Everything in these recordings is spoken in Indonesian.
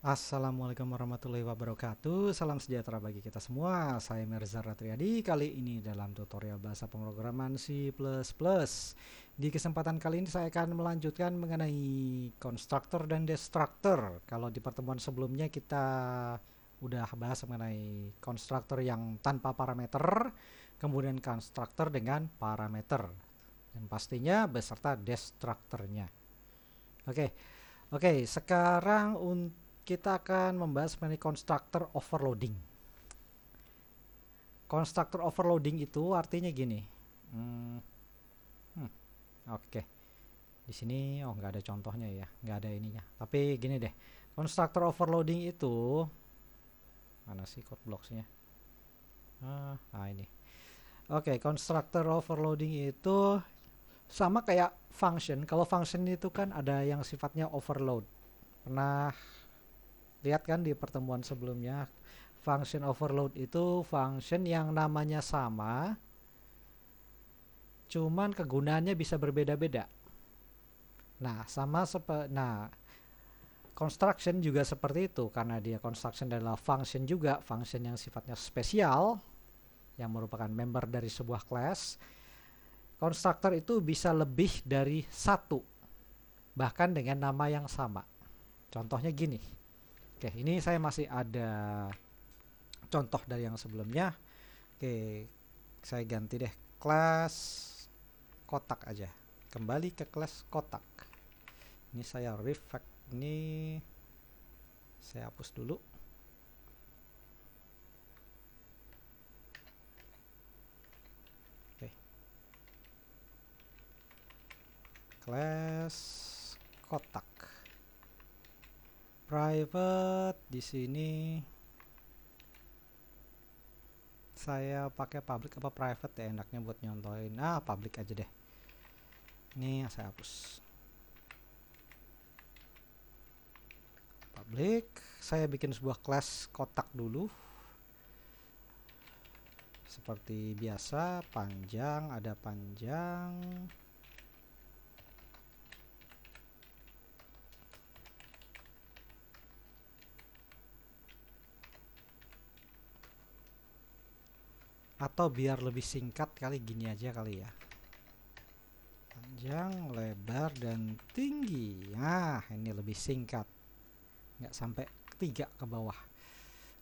Assalamualaikum warahmatullahi wabarakatuh. Salam sejahtera bagi kita semua. Saya Mirza Ratriadi. Kali ini dalam tutorial bahasa pemrograman C++. Di kesempatan kali ini saya akan melanjutkan mengenai constructor dan destructor. Kalau di pertemuan sebelumnya kita udah bahas mengenai constructor yang tanpa parameter, kemudian constructor dengan parameter, dan pastinya beserta destructornya. Oke, sekarang kita akan membahas mengenai constructor overloading. Constructor overloading itu artinya gini. Hmm, Oke, di sini nggak ada contohnya ya, nggak ada ininya. Tapi gini deh, constructor overloading itu mana sih code blocks-nya? Ini. Oke, constructor overloading itu sama kayak function. Kalau function itu kan ada yang sifatnya overload. Pernah lihat kan di pertemuan sebelumnya, function overload itu function yang namanya sama, cuman kegunaannya bisa berbeda-beda. Nah, construction juga seperti itu, karena dia construction adalah function juga, function yang sifatnya spesial, yang merupakan member dari sebuah class. Constructor itu bisa lebih dari satu, bahkan dengan nama yang sama. Contohnya gini. Oke, ini saya masih ada contoh dari yang sebelumnya. Oke, saya ganti deh kelas kotak aja. Kembali ke kelas kotak. Ini saya refactor, ini saya hapus dulu. Oke. Kelas kotak. Private di sini saya pakai public apa private ya enaknya buat nyontohin. Public aja deh. Ini saya hapus. Public, saya bikin sebuah kelas kotak dulu. Seperti biasa, panjang, ada panjang. Atau biar lebih singkat kali gini aja kali ya. Panjang, lebar, dan tinggi. Nah, ini lebih singkat. Nggak sampai 3 ke bawah.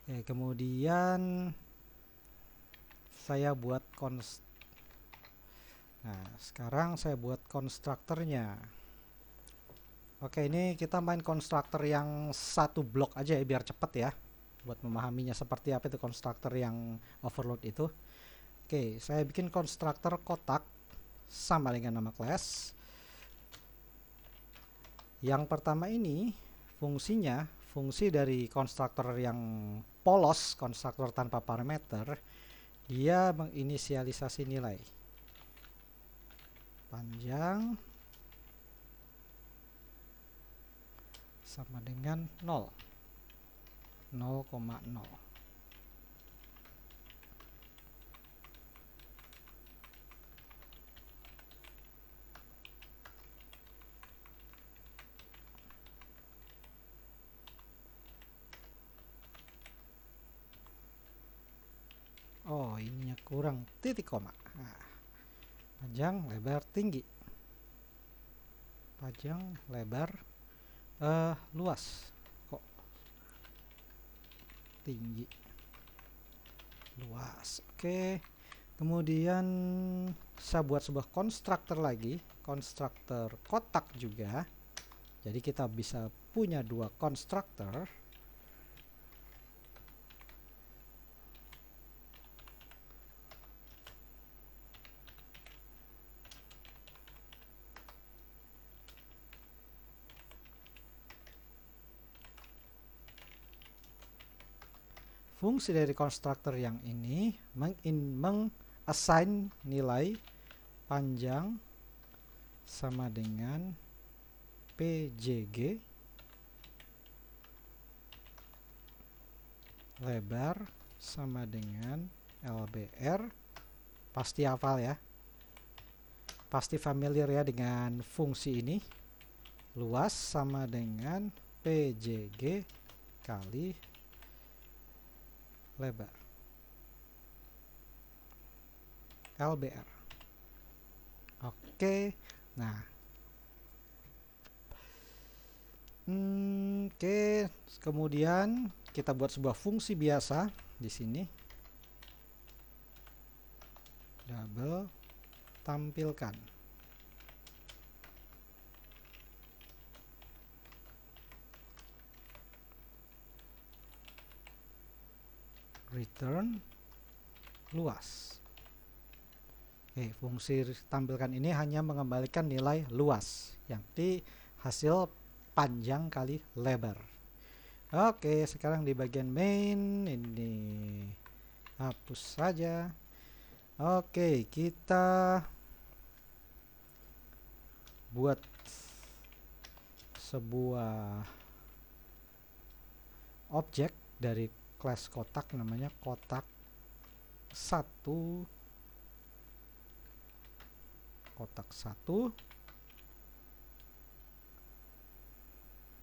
Oke, kemudian saya buat sekarang saya buat konstruktornya. Oke, ini kita main konstruktor yang satu blok aja ya biar cepet ya, buat memahaminya seperti apa itu konstruktor yang overload itu. Oke, saya bikin konstruktor kotak sama dengan nama class. Yang pertama ini fungsinya, fungsi dari konstruktor yang polos, konstruktor tanpa parameter, dia menginisialisasi nilai panjang sama dengan 0, 0,0. Oh, ininya kurang titik koma. Panjang, lebar, tinggi. Panjang, lebar, luas. Kok tinggi, luas. Oke. Kemudian saya buat sebuah konstruktor lagi, konstruktor kotak juga. Jadi kita bisa punya dua konstruktor. Fungsi dari konstruktor yang ini meng-assign nilai panjang sama dengan PJG, lebar sama dengan LBR. Pasti hafal ya, pasti familiar ya dengan fungsi ini. Luas sama dengan PJG kali lebar. LBR. Oke. Nah. Oke, kemudian kita buat sebuah fungsi biasa di sini. Double tampilkan. Return luas. Oke, fungsi tampilkan ini hanya mengembalikan nilai luas, yang di hasil panjang kali lebar. Oke, sekarang di bagian main ini hapus saja. Oke, kita buat sebuah objek dari kelas kotak, namanya kotak 1. Kotak 1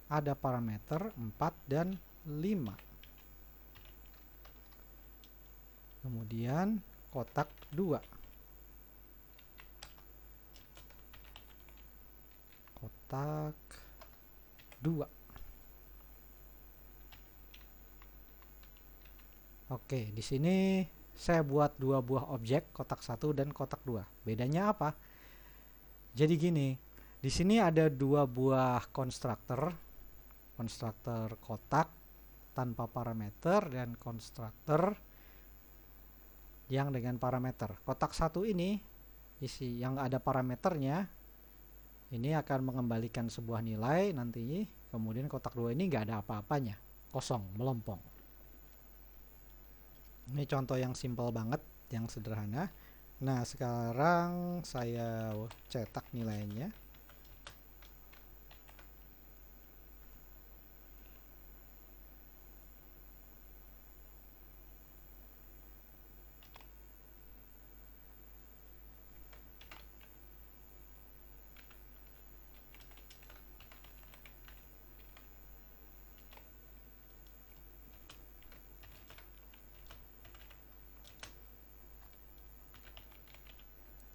ada parameter 4 dan 5. Kemudian kotak 2. Kotak 2. Oke, di sini saya buat dua buah objek, kotak 1 dan kotak 2. Bedanya apa? Jadi gini, di sini ada dua buah konstruktor kotak tanpa parameter dan konstruktor yang dengan parameter. Kotak 1 ini isi yang ada parameternya ini akan mengembalikan sebuah nilai nanti. Kemudian kotak 2 ini nggak ada apa-apanya, kosong, melompong. Ini contoh yang simpel banget, yang sederhana. Nah, sekarang saya cetak nilainya.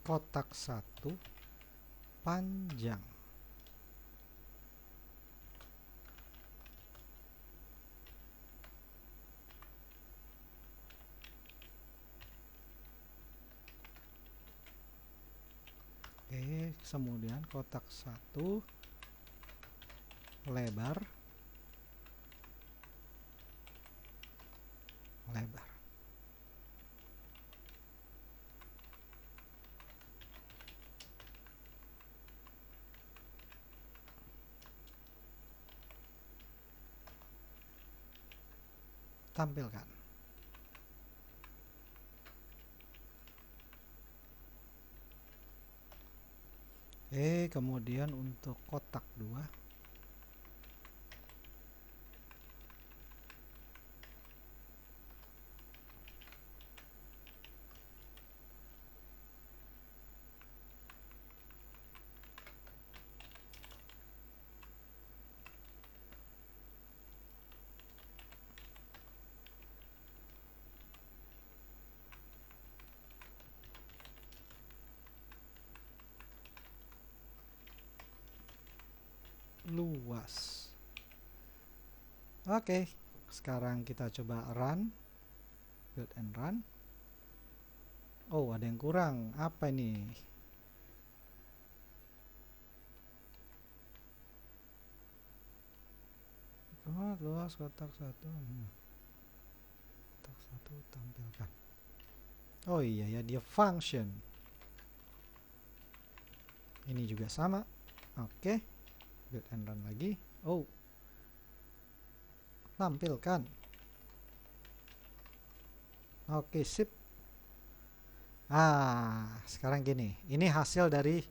Kotak 1 panjang. Oke, kemudian kotak 1 lebar. Tampilkan. Kemudian untuk kotak 2 luas. Oke, sekarang kita coba run, build and run. Oh, ada yang kurang. Apa ini? Luas kotak 1. Kotak 1 tampilkan. Oh iya ya, dia function. Ini juga sama. Oke, build and run lagi. Oh, tampilkan. Oke, sip. Sekarang gini, ini hasil dari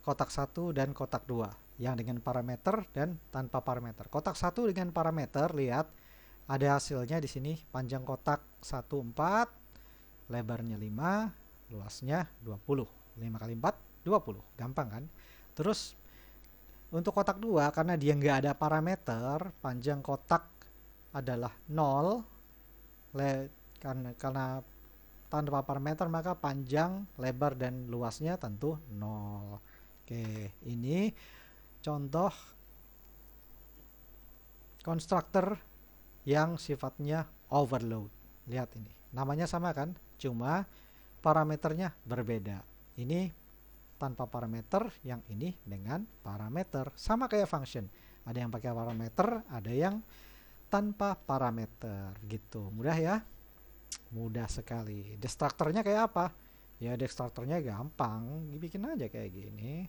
kotak 1 dan kotak 2 yang dengan parameter dan tanpa parameter. Kotak 1 dengan parameter, lihat ada hasilnya di sini. Panjang kotak 1 4, lebarnya 5, luasnya 20. 5 kali 4 20. Gampang kan? Terus untuk kotak 2 karena dia nggak ada parameter, panjang kotak adalah 0, karena tanpa parameter maka panjang, lebar, dan luasnya tentu 0. Oke, ini contoh konstruktor yang sifatnya overload. Lihat ini, namanya sama kan, cuma parameternya berbeda. Ini tanpa parameter, yang ini dengan parameter. Sama kayak function, ada yang pakai parameter, ada yang tanpa parameter gitu. Mudah ya, mudah sekali. Destruktornya kayak apa? Ya destruktornya gampang, dibikin aja kayak gini.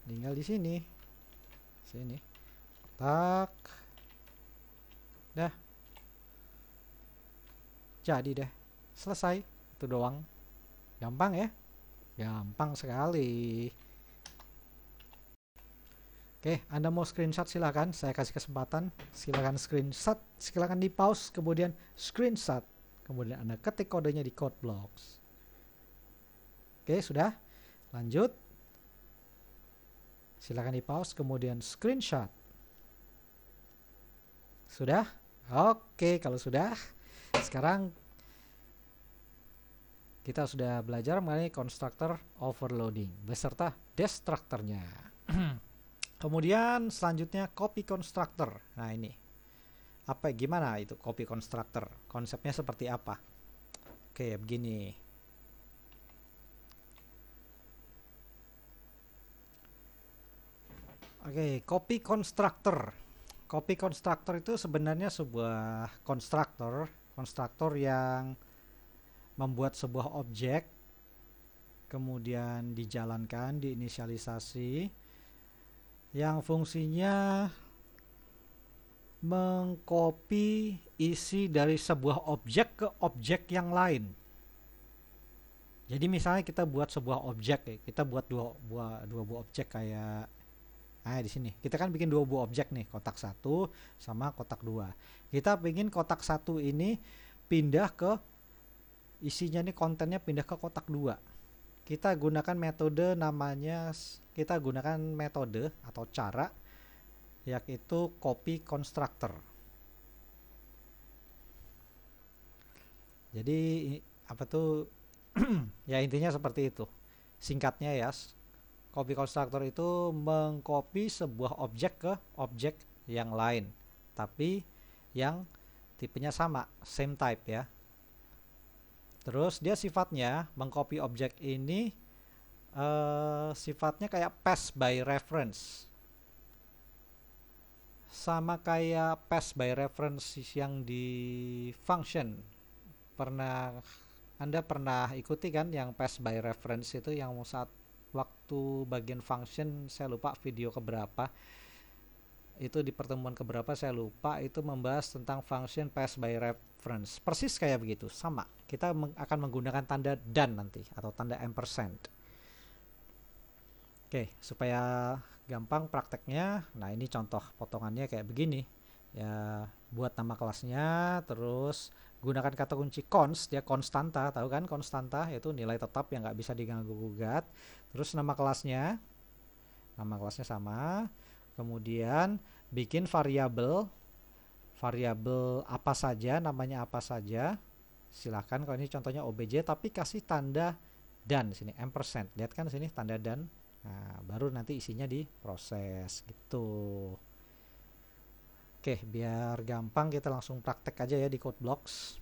Tinggal di sini, tak, dah, jadi deh, selesai. Itu doang, gampang ya, gampang sekali. Oke, Anda mau screenshot silakan, saya kasih kesempatan. Silakan screenshot, silakan di pause, kemudian screenshot, kemudian Anda ketik kodenya di code blocks. Oke, sudah, lanjut. Silakan di pause, kemudian screenshot. Sudah? Oke, kalau sudah, sekarang kita sudah belajar mengenai konstruktor overloading beserta destruktornya. Kemudian selanjutnya copy constructor. Nah ini gimana itu copy constructor? Konsepnya seperti apa? Oke, begini. Oke, copy constructor. Copy constructor itu sebenarnya sebuah konstruktor yang membuat sebuah objek, kemudian dijalankan, diinisialisasi, yang fungsinya mengcopy isi dari sebuah objek ke objek yang lain. Jadi misalnya kita buat sebuah objek, kita buat dua buah objek kayak di sini. Kita kan bikin dua buah objek nih, kotak 1 sama kotak 2. Kita ingin kotak 1 ini pindah ke isinya nih, kontennya pindah ke kotak 2. Kita gunakan metode atau cara yaitu copy constructor. Jadi apa tuh ya intinya seperti itu. Singkatnya ya, copy constructor itu mengcopy sebuah objek ke objek yang lain, tapi yang tipenya sama, same type ya. Terus dia sifatnya mengcopy objek ini sifatnya kayak pass by reference, sama kayak pass by reference yang di function. Anda pernah ikuti kan yang pass by reference itu, yang saat waktu bagian function, saya lupa video keberapa itu, di pertemuan keberapa saya lupa, itu membahas tentang function pass by reference. Persis kayak begitu, sama. Kita akan menggunakan tanda dan nanti atau tanda ampersand. Oke, supaya gampang prakteknya, nah ini contoh potongannya kayak begini ya. Buat nama kelasnya, terus gunakan kata kunci const, dia konstanta, tahu kan konstanta itu nilai tetap yang nggak bisa diganggu gugat. Terus nama kelasnya sama, kemudian bikin variabel apa saja, namanya apa saja, silahkan. Kalau ini contohnya obj tapi kasih tanda dan sini ampersand, lihat kan sini tanda dan. Nah, baru nanti isinya diproses gitu. Oke, biar gampang kita langsung praktek aja ya di code blocks.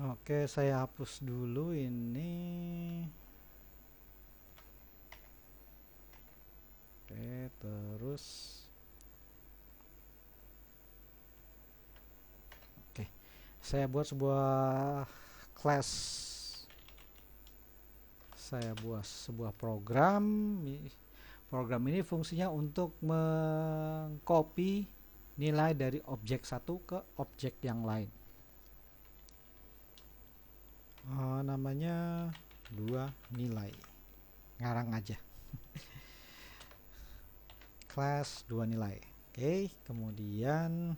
Oke, saya hapus dulu ini. Oke, terus saya buat sebuah class, saya buat sebuah program ini fungsinya untuk mengcopy nilai dari objek satu ke objek yang lain. Namanya 2 nilai, ngarang aja. Class 2 nilai. Oke, kemudian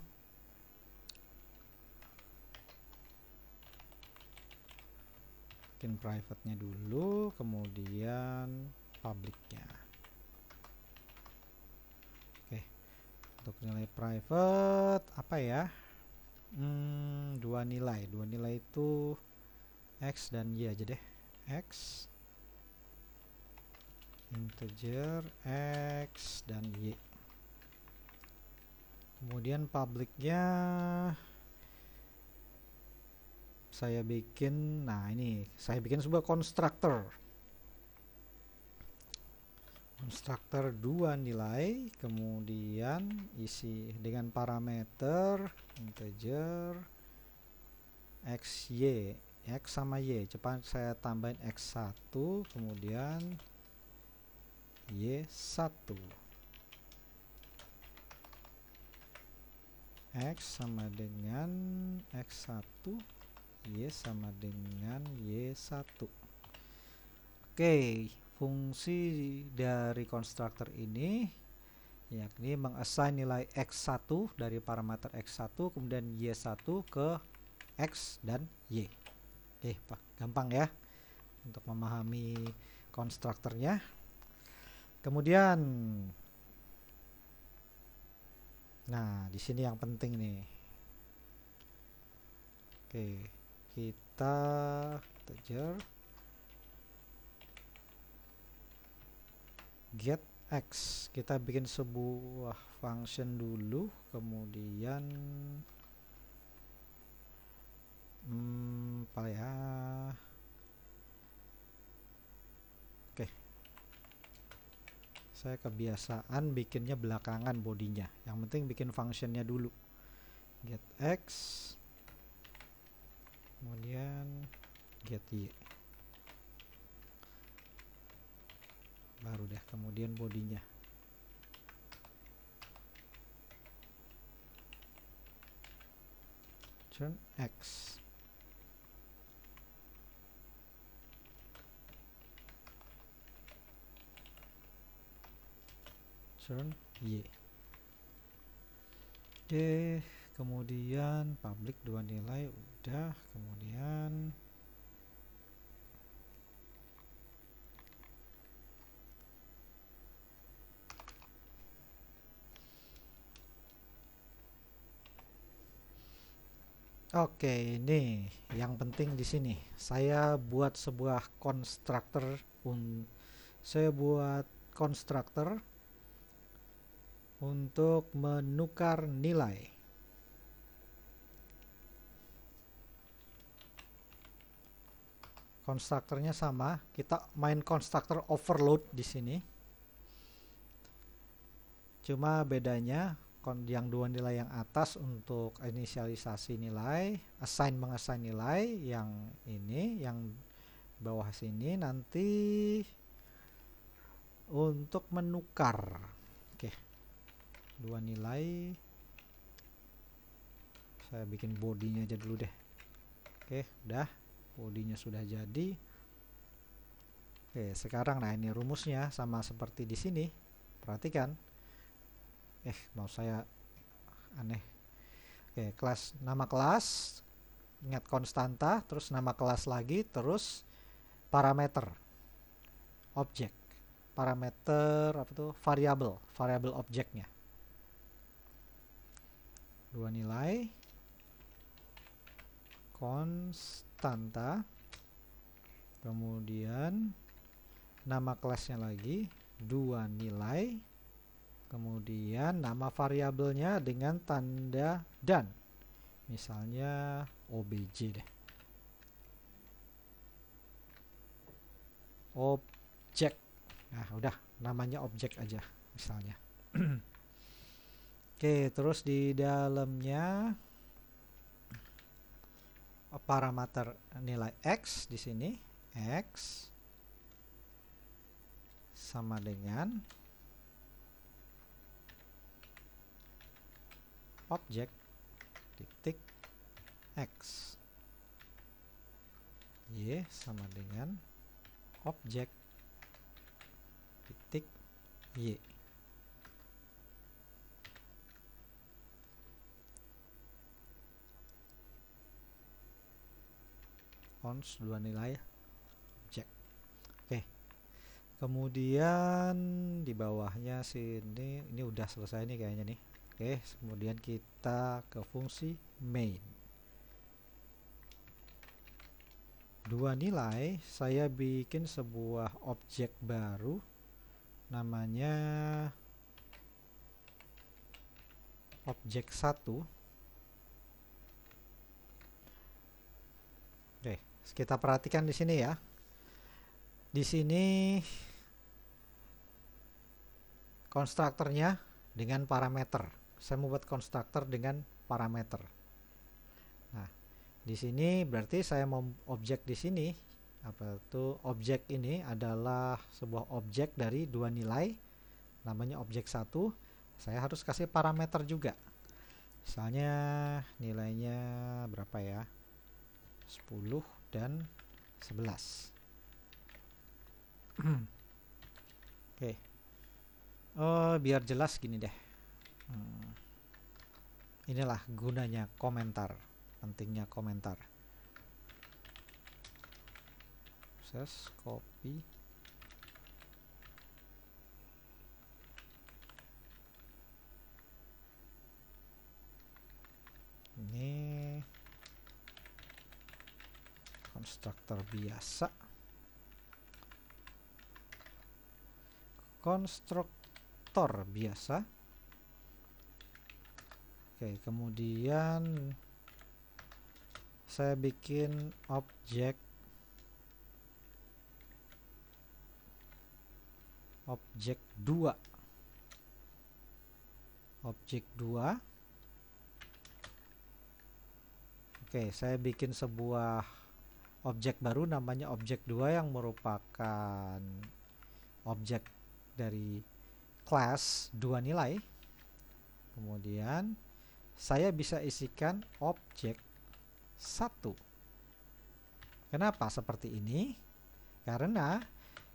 bikin private-nya dulu, kemudian public-nya. Untuk nilai private apa ya? Dua nilai itu X dan Y aja deh. X integer X dan Y. Kemudian publicnya saya bikin, saya bikin sebuah constructor dua nilai, kemudian isi dengan parameter integer X, Y, X sama Y. Cepat saya tambahin X1, kemudian Y1. X sama dengan X1, Y sama dengan Y1. Oke, fungsi dari constructor ini yakni mengassign nilai X1 dari parameter X1 kemudian Y1 ke X dan Y. Oke, gampang ya untuk memahami konstruktornya. Kemudian di sini yang penting nih. Oke, kita integer get X. Kita bikin sebuah function dulu, kemudian apa ya? Oke. Saya kebiasaan bikinnya belakangan bodinya. Yang penting bikin functionnya dulu. Get X, kemudian get Y. Baru deh kemudian bodinya. Turn X. Turn Y. Oke, kemudian public dua nilai udah, kemudian oke, ini yang penting di sini. Saya buat sebuah constructor untuk menukar nilai. Konstruktornya sama, kita main constructor overload di sini. Cuma bedanya yang dua nilai yang atas untuk inisialisasi nilai, mengassign nilai, yang ini yang bawah sini nanti untuk menukar. Oke. Dua nilai. Saya bikin bodinya aja dulu deh. Oke, udah. Bodinya sudah jadi. Oke, sekarang ini rumusnya sama seperti di sini. Perhatikan. Mau saya aneh. Oke, nama kelas, ingat konstanta, terus nama kelas lagi, terus parameter objek. Parameter variabel objeknya. Dua nilai konstanta, kemudian nama kelasnya lagi dua nilai, kemudian nama variabelnya dengan tanda dan, misalnya obj deh, objek. Udah, namanya objek aja misalnya. Oke, terus di dalamnya parameter nilai X di sini, X sama dengan objek titik X, Y sama dengan objek titik Y. Cons dua nilai objek. Oke. Kemudian di bawahnya sini, ini udah selesai nih kayaknya nih. Oke, kemudian kita ke fungsi main. Dua nilai, saya bikin sebuah objek baru namanya objek 1. Oke, kita perhatikan di sini ya. Di sini konstruktornya dengan parameter. Saya membuat konstruktor dengan parameter. Nah, di sini berarti saya mau objek di sini apa itu, objek ini adalah sebuah objek dari dua nilai namanya objek 1. Saya harus kasih parameter juga. Misalnya nilainya berapa ya? 10 dan 11. Oke. Biar jelas gini deh. Inilah gunanya komentar, pentingnya komentar. Proses copy. Ini konstruktor biasa. Konstruktor biasa. Oke, kemudian saya bikin objek 2. Objek 2. Oke, saya bikin sebuah objek baru namanya objek 2 yang merupakan objek dari kelas 2 nilai. Kemudian saya bisa isikan objek 1. Kenapa seperti ini? Karena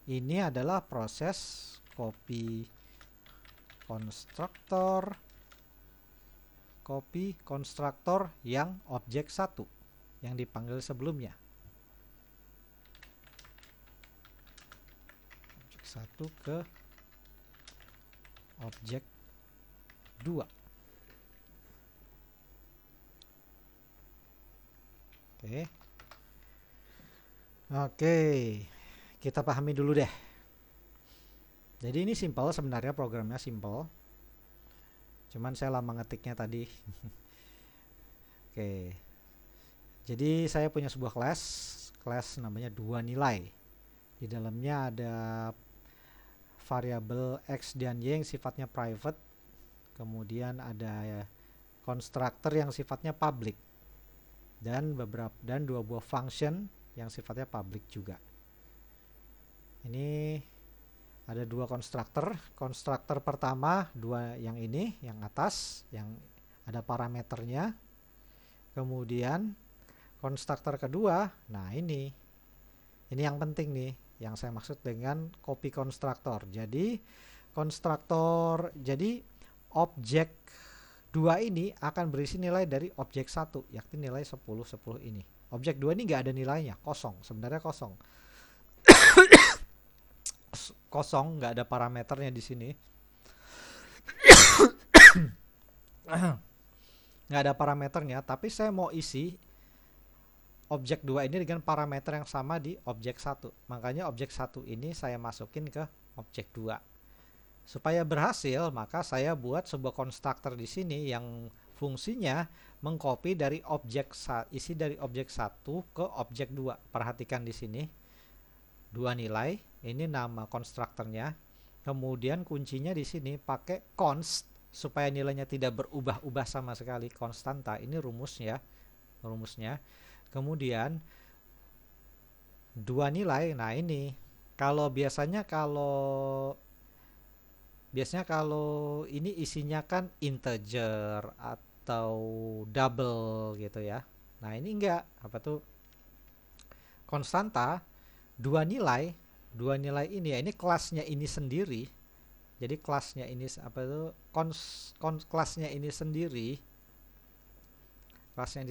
ini adalah proses copy konstruktor yang objek 1 yang dipanggil sebelumnya. Objek 1 ke objek 2. Oke, kita pahami dulu deh. Jadi ini simple, sebenarnya programnya simple. Cuman saya lama ngetiknya tadi. Oke. Jadi saya punya sebuah kelas namanya 2 nilai. Di dalamnya ada variabel X dan Y yang sifatnya private. Kemudian ada konstruktor yang sifatnya public. Dan 2 buah function yang sifatnya public juga. Ini ada 2 konstruktor. Konstruktor pertama 2 yang ini, yang atas, yang ada parameternya. Kemudian konstruktor kedua, nah ini yang penting nih, yang saya maksud dengan copy konstruktor. Jadi objek 2 ini akan berisi nilai dari objek 1, yakni nilai 10 ini. Objek 2 ini nggak ada nilainya, kosong, sebenarnya kosong. Kosong, nggak ada parameternya di sini. Nggak ada parameternya, tapi saya mau isi objek 2 ini dengan parameter yang sama di objek 1. Makanya objek 1 ini saya masukin ke objek 2. Supaya berhasil, maka saya buat sebuah konstruktor di sini yang fungsinya mengcopy dari isi dari objek 1 ke objek 2. Perhatikan di sini. 2 nilai, ini nama konstruktornya. Kemudian kuncinya di sini pakai const supaya nilainya tidak berubah-ubah sama sekali, konstanta. Ini rumusnya. Kemudian 2 nilai. Nah, ini biasanya kalau ini isinya kan integer atau double gitu ya. Nah, ini enggak, konstanta. 2 nilai ini ya, ini kelasnya ini sendiri. Jadi kelasnya ini kelasnya ini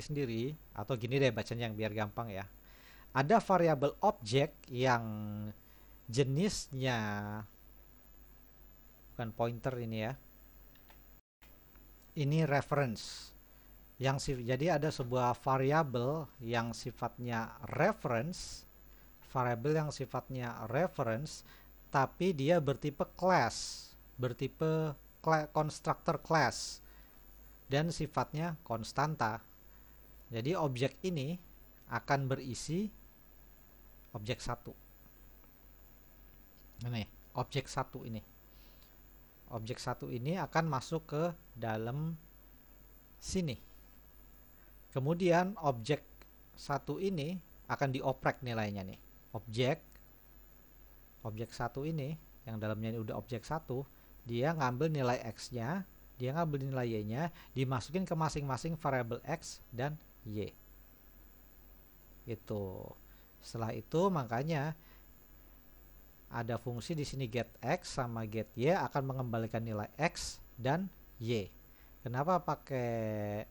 sendiri, atau gini deh bacanya yang biar gampang ya. Ada variabel objek yang jenisnya bukan pointer ini ya. ini reference jadi ada sebuah variabel yang sifatnya reference, tapi dia bertipe class, bertipe constructor class, dan sifatnya konstanta. Jadi objek ini akan berisi objek satu. Ini objek satu ini. Objek satu ini akan masuk ke dalam sini. Kemudian objek satu ini akan dioprek nilainya nih. Objek satu ini yang dalamnya ini udah objek satu, dia ngambil nilai x-nya, dia ngambil nilai y-nya, dimasukin ke masing-masing variabel x dan y. Gitu. Setelah itu makanya ada fungsi di sini get x sama get y akan mengembalikan nilai x dan y. Kenapa pakai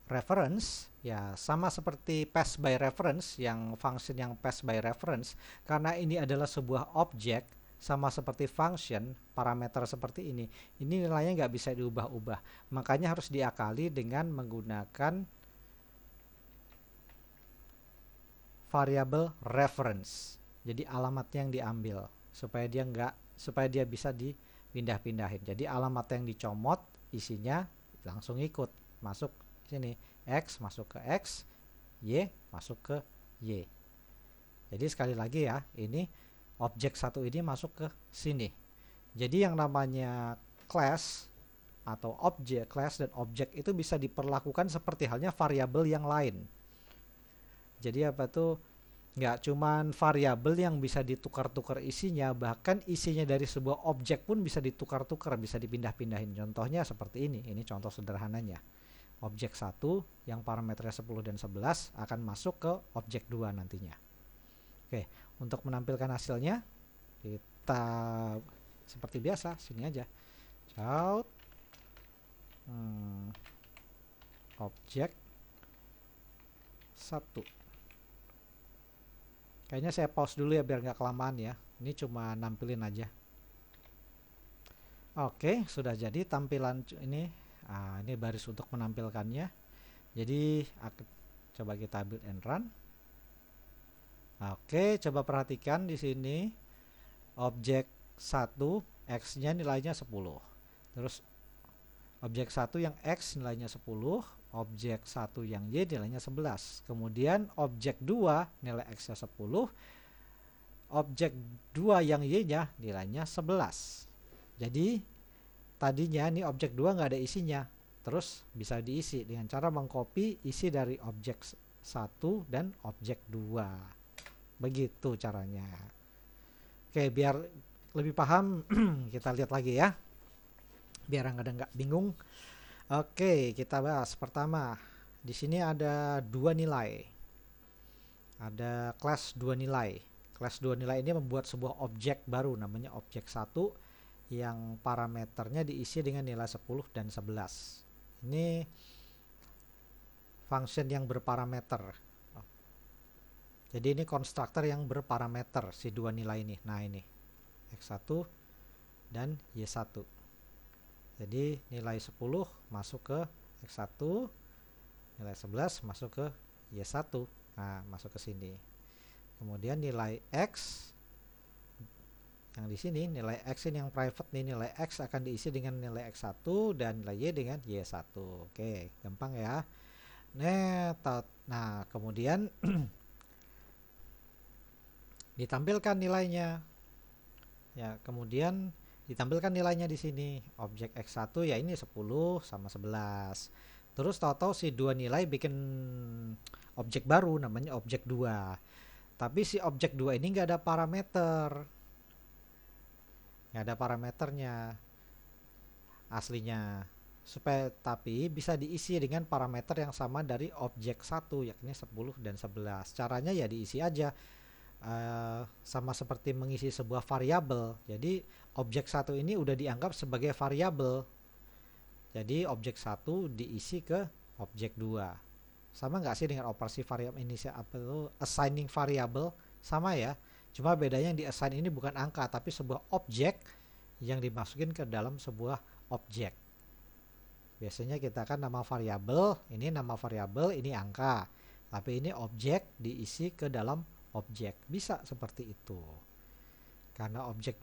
reference? Ya sama seperti pass by reference, yang function yang pass by reference, karena ini adalah sebuah objek, sama seperti function parameter seperti ini nilainya nggak bisa diubah-ubah, makanya harus diakali dengan menggunakan variabel reference. Jadi alamat yang diambil supaya dia bisa dipindah-pindahin. Jadi alamat yang dicomot isinya langsung ikut masuk sini, x masuk ke x, y masuk ke y. Jadi sekali lagi ya, ini objek satu ini masuk ke sini. Jadi yang namanya class atau objek, class dan objek itu bisa diperlakukan seperti halnya variabel yang lain. Jadi apa tuh, nggak cuman variabel yang bisa ditukar-tukar isinya, bahkan isinya dari sebuah objek pun bisa ditukar-tukar, bisa dipindah-pindahin. Contohnya seperti ini contoh sederhananya. Objek 1 yang parameternya 10 dan 11 akan masuk ke objek 2 nantinya. Oke, untuk menampilkan hasilnya kita seperti biasa, sini aja. Out objek 1. Kayaknya saya pause dulu ya biar nggak kelamaan ya. Ini cuma nampilin aja. Oke, sudah jadi tampilan ini. Ini baris untuk menampilkannya. Jadi coba kita build and run. Oke, coba perhatikan di sini objek 1 x-nya nilainya 10. Terus objek 1 yang x nilainya 10, objek 1 yang y nilainya 11. Kemudian objek 2 nilai x-nya 10, objek 2 yang y-nya nilainya 11. Jadi tadinya nih objek 2 nggak ada isinya, terus bisa diisi dengan cara mengcopy isi dari objek 1 dan objek 2. Begitu caranya. Oke, biar lebih paham kita lihat lagi ya, biar nggak bingung. Oke, kita bahas. Pertama, di sini ada 2 nilai. Ada class 2 nilai. Class 2 nilai ini membuat sebuah objek baru namanya objek 1 yang parameternya diisi dengan nilai 10 dan 11. Ini function yang berparameter. Jadi ini konstruktor yang berparameter si 2 nilai ini. Nah, ini x1 dan y1. Jadi nilai 10 masuk ke x1, nilai 11 masuk ke y1. Nah, masuk ke sini. Kemudian nilai x yang di sini, nilai x ini yang private nih, nilai x akan diisi dengan nilai x1 dan nilai y dengan y1. Oke, gampang ya. Nah, kemudian ditampilkan nilainya. Ya, kemudian ditampilkan nilainya di sini. Objek x1 ya ini 10 sama 11. Terus tahu-tahu si 2 nilai bikin objek baru namanya objek 2. Tapi si objek 2 ini nggak ada parameter. Nggak ada parameternya aslinya. Tapi bisa diisi dengan parameter yang sama dari objek 1 yakni 10 dan 11. Caranya ya diisi aja. Sama seperti mengisi sebuah variabel. Jadi objek 1 ini udah dianggap sebagai variabel. Jadi objek 1 diisi ke objek 2. Sama nggak sih dengan operasi variabel ini, assigning variabel? Sama ya. Cuma bedanya yang di assign ini bukan angka tapi sebuah objek yang dimasukin ke dalam sebuah objek. Biasanya kita kan nama variabel, ini angka. Tapi ini objek diisi ke dalam objek. Bisa seperti itu. Karena objek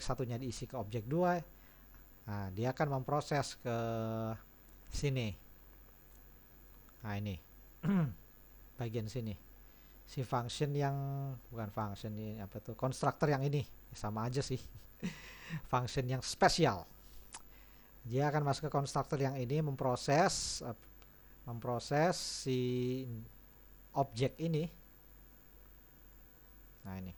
satunya diisi ke objek 2, nah, dia akan memproses ke sini. Nah, ini bagian sini. Si function yang bukan function ini apa tuh? Konstruktor yang ini sama aja sih. Function yang spesial. Dia akan masuk ke konstruktor yang ini memproses si objek ini. Nah, ini.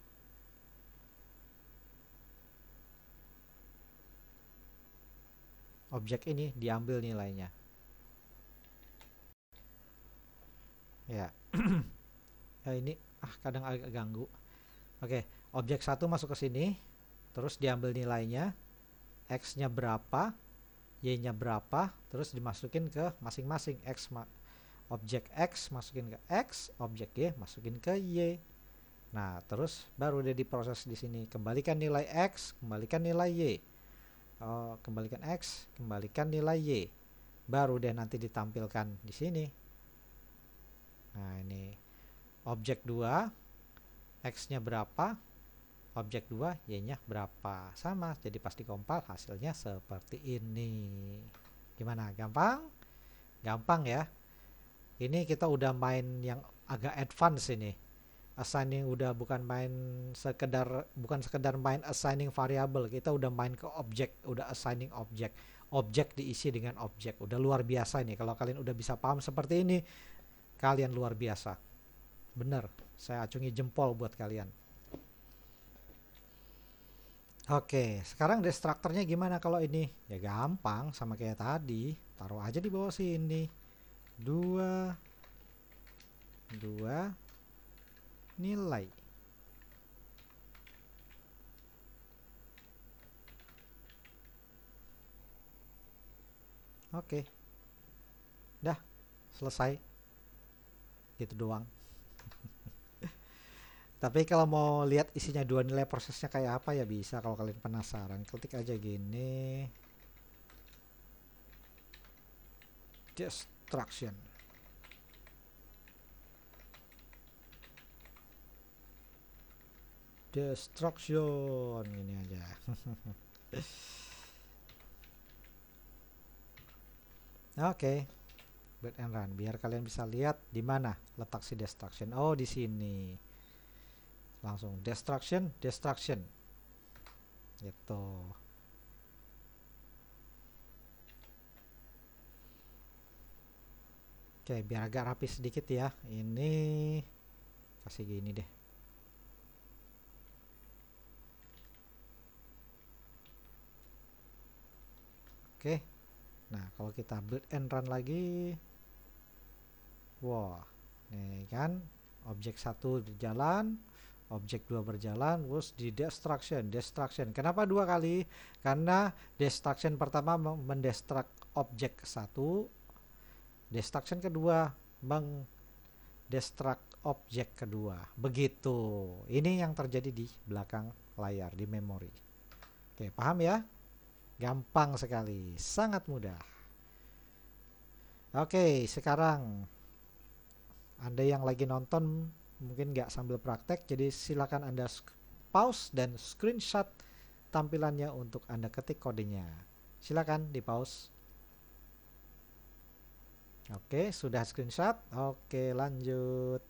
Objek ini diambil nilainya. Ya. Ini kadang agak ganggu. Oke, objek 1 masuk ke sini, terus diambil nilainya, x-nya berapa, y-nya berapa, terus dimasukin ke masing-masing. Objek x masukin ke x, objek y masukin ke y. Nah, terus baru dia diproses di sini. Kembalikan nilai x, kembalikan nilai y. Kembalikan x, kembalikan nilai y. Baru deh nanti ditampilkan di sini. Nah, ini objek 2, x-nya berapa, objek 2, y-nya berapa. Sama, jadi pas dikompil hasilnya seperti ini. Gimana? Gampang? Gampang ya. Ini kita udah main yang agak advance ini. Assigning udah bukan sekedar main assigning variabel, kita udah main ke objek, udah assigning objek diisi dengan objek. Udah luar biasa ini. Kalau kalian udah bisa paham seperti ini, kalian luar biasa. Bener, saya acungi jempol buat kalian. Oke, sekarang destruktornya gimana kalau ini? Ya gampang, sama kayak tadi. Taruh aja di bawah sini. 2 nilai. Oke. Dah, selesai. Gitu doang. Tapi kalau mau lihat isinya 2 nilai prosesnya kayak apa ya bisa, kalau kalian penasaran. Ketik aja gini. Destruction. Destruction ini aja. Oke. Build and run biar kalian bisa lihat di mana letak si destruction. Oh, di sini. Langsung destruction gitu. Oke, biar agak rapi sedikit ya. Ini kasih gini deh. Oke. Nah, kalau kita build and run lagi, wah, nih kan objek 1 berjalan, objek 2 berjalan, terus di destruction. Kenapa 2 kali? Karena destruction pertama mendestruct objek 1, destruction kedua mendestruct objek kedua. Begitu. Ini yang terjadi di belakang layar di memori. Oke, paham ya? Gampang sekali, sangat mudah. Oke, sekarang Anda yang lagi nonton mungkin nggak sambil praktek, jadi silakan Anda pause dan screenshot tampilannya untuk Anda ketik kodenya. Silakan di pause. Oke, sudah screenshot. Oke, lanjut.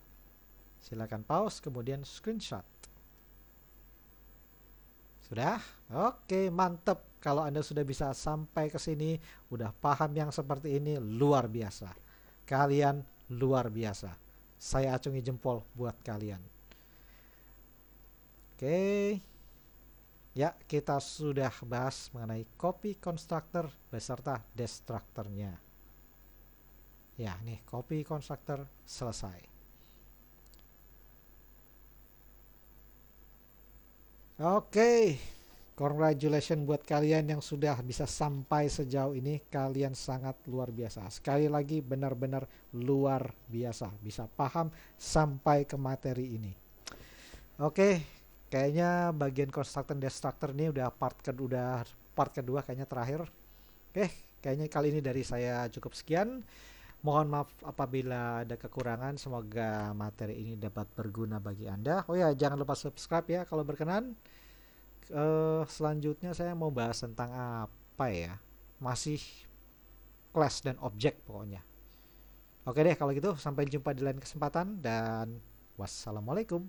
Silakan pause kemudian screenshot. Sudah? Oke, mantep. Kalau Anda sudah bisa sampai ke sini, udah paham yang seperti ini, luar biasa. Kalian luar biasa. Saya acungi jempol buat kalian. Oke. Ya, kita sudah bahas mengenai copy constructor beserta destruktornya. Ya, nih copy constructor selesai. Oke. Congratulations buat kalian yang sudah bisa sampai sejauh ini. Kalian sangat luar biasa. Sekali lagi benar-benar luar biasa. Bisa paham sampai ke materi ini. Oke, Kayaknya bagian constructor destructor ini udah part kedua kayaknya terakhir. Oke, kayaknya kali ini dari saya cukup sekian. Mohon maaf apabila ada kekurangan. Semoga materi ini dapat berguna bagi Anda. Oh ya, jangan lupa subscribe ya kalau berkenan. Selanjutnya saya mau bahas tentang apa ya? Masih class dan objek pokoknya. Oke deh kalau gitu, sampai jumpa di lain kesempatan dan wassalamualaikum.